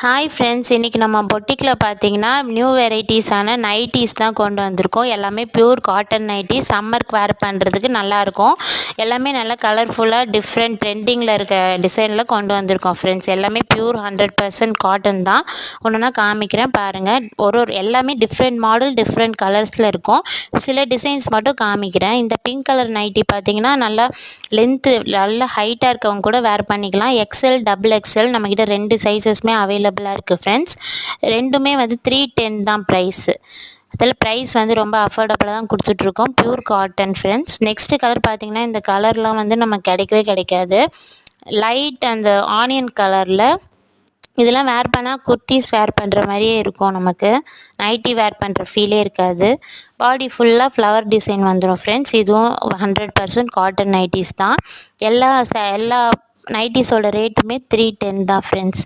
Hi friends, இன்றைக்கி நம்ம பொட்டிக்கில் பார்த்தீங்கன்னா நியூ வெரைட்டிஸான நைட்டிஸ் தான் கொண்டு வந்திருக்கோம். எல்லாமே பியூர் காட்டன் நைட்டிஸ், சம்மருக்கு வேர் பண்ணுறதுக்கு நல்லாயிருக்கும். எல்லாமே நல்லா கலர்ஃபுல்லாக டிஃப்ரெண்ட் ட்ரெண்டிங்கில் இருக்க டிசைனில் கொண்டு வந்திருக்கோம் ஃப்ரெண்ட்ஸ். எல்லாமே பியூர் 100% காட்டன் தான். ஒன்றுனா காமிக்கிறேன் பாருங்கள். ஒரு எல்லாமே டிஃப்ரெண்ட் மாடல், டிஃப்ரெண்ட் கலர்ஸில் இருக்கும். சில டிசைன்ஸ் மட்டும் காமிக்கிறேன். இந்த பிங்க் கலர் நைட்டி பார்த்தீங்கன்னா நல்லா லென்த்து, நல்லா ஹைட்டாக இருக்கவங்க கூட வேர் பண்ணிக்கலாம். எக்ஸ்எல், டபுள் எக்ஸ்எல் நம்மக்கிட்ட 2 சைஸஸ்மே அவைலபிளாக இருக்குது ஃப்ரெண்ட்ஸ். ரெண்டுமே வந்து 310 தான் ப்ரைஸு. அதில் ப்ரைஸ் வந்து ரொம்ப அஃபோர்டபுளாக தான் கொடுத்துட்ருக்கோம். Pure cotton friends. Next colour பார்த்திங்கன்னா இந்த கலர்லாம் வந்து நம்ம கிடைக்கவே கிடைக்காது. லைட் அந்த ஆனியன் கலரில் இதெல்லாம் வேர் பண்ணால் குர்த்திஸ் வேர் பண்ணுற மாதிரியே இருக்கும். நமக்கு நைட்டி வேர் பண்ணுற ஃபீலே இருக்காது. பாடி ஃபுல்லாக ஃப்ளவர் டிசைன் வந்துடும் ஃப்ரெண்ட்ஸ். இதுவும் 100% காட்டன் நைட்டிஸ் தான். எல்லா நைட்டிஸோட ரேட்டுமே 310 தான் ஃப்ரெண்ட்ஸ்.